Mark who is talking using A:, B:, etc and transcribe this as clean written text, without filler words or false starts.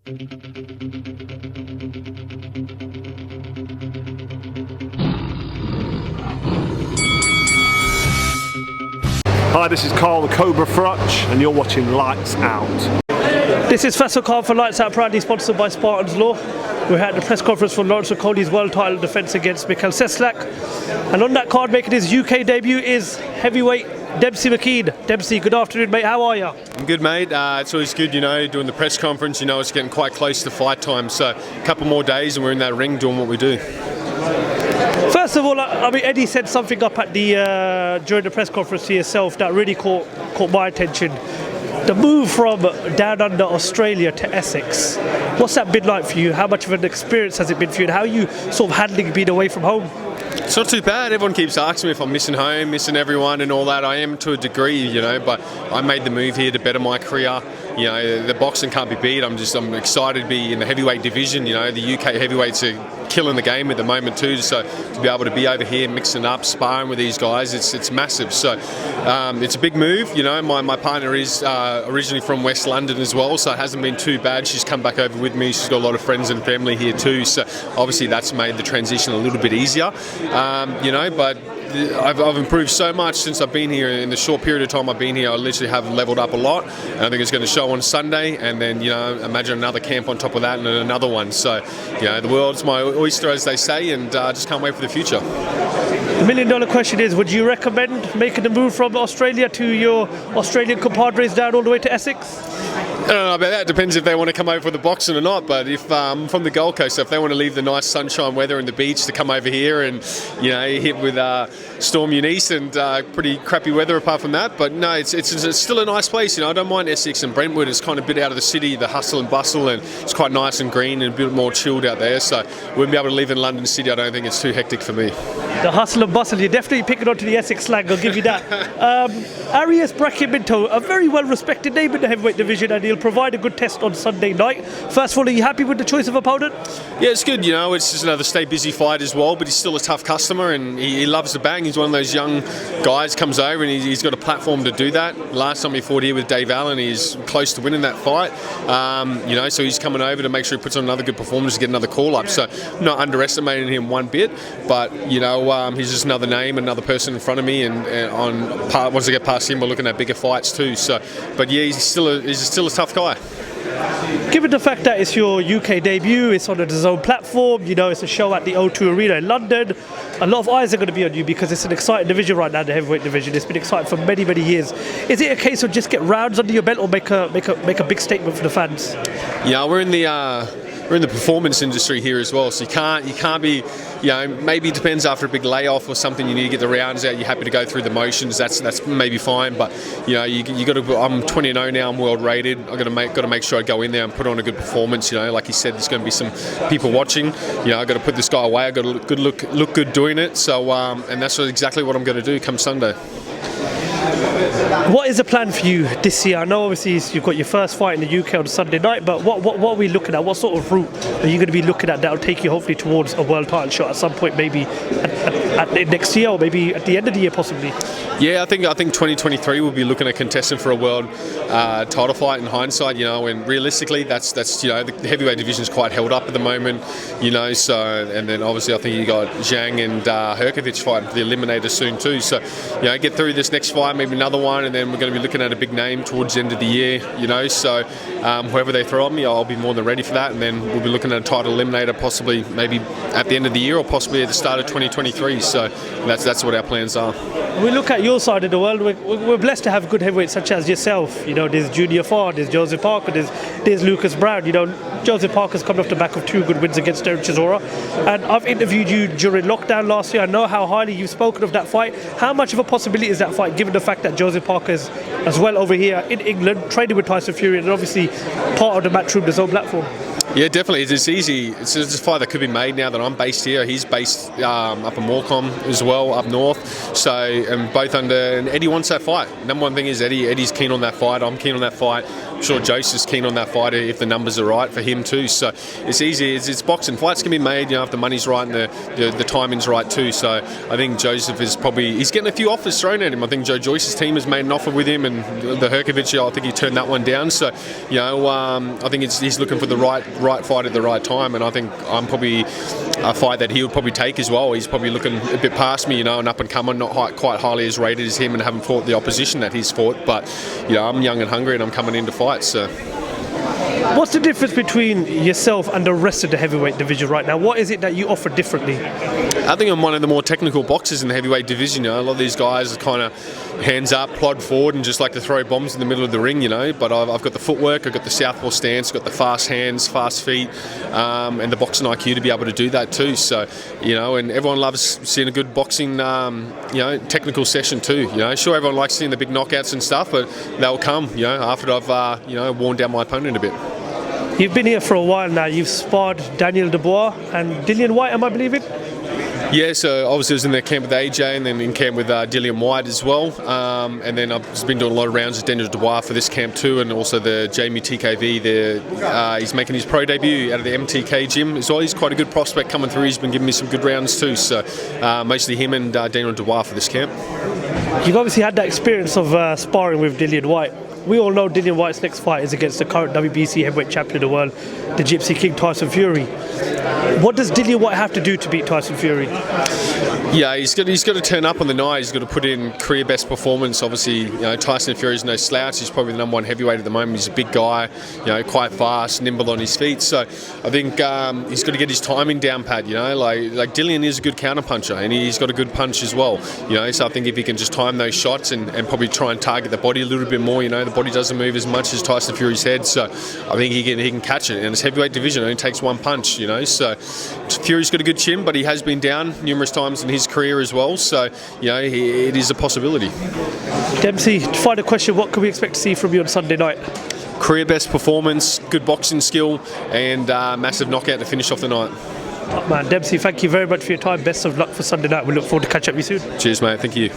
A: Hi, this is Carl the Cobra Frutch, and you're watching Lights Out.
B: This is Faisal for Lights Out, proudly sponsored by Spartans Law. We're at the press conference for Lawrence Okolie's world title defence against Mckean. And on that card, making his UK debut is heavyweight Demsey Mckean. Demsey, good afternoon, mate. How are you?
C: I'm good, mate. It's always good, doing the press conference. It's getting quite close to fight time. So a couple more days and we're in that ring doing what we do.
B: First of all, Eddie said something up at the during the press conference to yourself that really caught my attention. The move from down under Australia to Essex. What's that been like for you? How much of an experience has it been for you? And how are you sort of handling being away from home?
C: It's not too bad. Everyone keeps asking me if I'm missing home, missing everyone and all that. I am to a degree, but I made the move here to better my career. The boxing can't be beat. I'm excited to be in the heavyweight division. The UK heavyweights are killing the game at the moment too. So to be able to be over here mixing up, sparring with these guys, it's massive. So it's a big move. My partner is originally from West London as well, so it hasn't been too bad. She's come back over with me. She's got a lot of friends and family here too. So obviously that's made the transition a little bit easier. But I've improved so much since I've been here. In the short period of time I've been here, I literally have leveled up a lot, and I think it's going to show on Sunday, and then imagine another camp on top of that and another one. So the world's my oyster, as they say, and just can't wait for the future.
B: The $1 million question is, would you recommend making the move from Australia to your Australian compadres down all the way to Essex?
C: I don't know about that. It depends if they want to come over for the boxing or not. But if from the Gold Coast, so if they want to leave the nice sunshine weather and the beach to come over here and hit with Storm Eunice and pretty crappy weather apart from that. But no, it's still a nice place. I don't mind Essex and Brentwood. It's kind of a bit out of the city, the hustle and bustle, and it's quite nice and green and a bit more chilled out there. So wouldn't be able to live in London City. I don't think it's too hectic for me.
B: The hustle and bustle, you're definitely picking onto the Essex slang, I'll give you that. Arias Brachiaminto, a very well-respected name in the heavyweight division, and he'll provide a good test on Sunday night. First of all, are you happy with the choice of opponent?
C: Yeah, it's good. It's just another stay busy fight as well, but he's still a tough customer, and he loves to bang. He's one of those young guys, comes over, and he's got a platform to do that. Last time he fought here with Dave Allen, he's close to winning that fight. So he's coming over to make sure he puts on another good performance to get another call-up. So not underestimating him one bit, but, he's just another name, another person in front of me, and once I get past him, we're looking at bigger fights too. So, but yeah, he's still a tough guy.
B: Given the fact that it's your UK debut, it's on the DAZN platform, it's a show at the O2 Arena in London, a lot of eyes are going to be on you because it's an exciting division right now, the heavyweight division. It's been exciting for many, many years. Is it a case of just get rounds under your belt or make a big statement for the fans?
C: Yeah, we're in the performance industry here as well, so you can't be, maybe it depends after a big layoff or something, you need to get the rounds out, you're happy to go through the motions, that's maybe fine, but you got to, I'm 20-0 now, I'm world rated, I've got to make sure I go in there and put on a good performance, like he said, there's going to be some people watching, I've got to put this guy away, I've got to look good doing it, so and that's exactly what I'm going to do come Sunday.
B: What is the plan for you this year? I know obviously you've got your first fight in the UK on Sunday night, but what are we looking at? What sort of route are you going to be looking at that will take you hopefully towards a world title shot at some point, maybe at next year or maybe at the end of the year possibly?
C: Yeah, I think 2023 we'll be looking at contesting for a world title fight in hindsight, and realistically that's the heavyweight division is quite held up at the moment, so, and then obviously I think you got Zhang and Herkovich fighting for the eliminator soon too, so get through this next fight, maybe another one, and then we're going to be looking at a big name towards the end of the year, so whoever they throw at me, I'll be more than ready for that, and then we'll be looking at a title eliminator possibly maybe at the end of the year or possibly at the start of 2023, so that's what our plans are.
B: We look at your side of the world, we're blessed to have good heavyweights such as yourself. There's Junior Farr, there's Joseph Parker, there's Lucas Brown. Joseph Parker's coming off the back of 2 good wins against Derek Chisora. And I've interviewed you during lockdown last year. I know how highly you've spoken of that fight. How much of a possibility is that fight, given the fact that Joseph Parker is as well over here in England, training with Tyson Fury, and obviously part of the Matchroom DAZN platform?
C: Yeah, definitely. It's easy. It's a fight that could be made now that I'm based here. He's based up in Morecambe as well, up north. So, and both under. And Eddie wants that fight. Number one thing is Eddie's keen on that fight. I'm keen on that fight. I'm sure Joseph's keen on that fight if the numbers are right for him too. So it's easy. It's boxing. Fights can be made, if the money's right and the timing's right too. So I think Joseph is he's getting a few offers thrown at him. I think Joe Joyce's team has made an offer with him, and the Herkovich, I think he turned that one down. So I think he's looking for the right fight at the right time, and I think I'm probably a fight that he would probably take as well. He's probably looking a bit past me, and up and coming, not quite highly as rated as him, and haven't fought the opposition that he's fought. But I'm young and hungry, and I'm coming into fights. So.
B: What's the difference between yourself and the rest of the heavyweight division right now? What is it that you offer differently?
C: I think I'm one of the more technical boxers in the heavyweight division. A lot of these guys are kind of hands up, plod forward, and just like to throw bombs in the middle of the ring. But I've got the footwork, I've got the southpaw stance, I've got the fast hands, fast feet, and the boxing IQ to be able to do that too. So, and everyone loves seeing a good boxing, technical session too. Sure, everyone likes seeing the big knockouts and stuff, but they'll come, after I've worn down my opponent a bit.
B: You've been here for a while now. You've sparred Daniel Dubois and Dillon Whyte, am I believing?
C: Yeah, so obviously I was in the camp with AJ and then in camp with Dillon Whyte as well. And then I've been doing a lot of rounds with Daniel Dubois for this camp too, and also the Jamie TKV. He's making his pro debut out of the MTK gym as well. He's quite a good prospect coming through. He's been giving me some good rounds too. So mostly him and Daniel Dubois for this camp.
B: You've obviously had that experience of sparring with Dillon Whyte. We all know Dillon Whyte's next fight is against the current WBC heavyweight champion of the world, the Gypsy King Tyson Fury. What does Dillon Whyte have to do to beat Tyson Fury?
C: Yeah, he's got to turn up on the night. He's got to put in career best performance. Obviously, Tyson Fury is no slouch. He's probably the number one heavyweight at the moment. He's a big guy, quite fast, nimble on his feet. So I think he's got to get his timing down pat. Like Dillon is a good counter puncher, and he's got a good punch as well. So I think if he can just time those shots and probably try and target the body a little bit more. The body doesn't move as much as Tyson Fury's head, so I think he can catch it. And his heavyweight division only takes one punch. So Fury's got a good chin, but he has been down numerous times in his career as well. So it is a possibility.
B: Demsey, final question: what can we expect to see from you on Sunday night?
C: Career best performance, good boxing skill, and massive knockout to finish off the night.
B: Man, Demsey, thank you very much for your time. Best of luck for Sunday night. We look forward to catch up with you soon.
C: Cheers, mate. Thank you.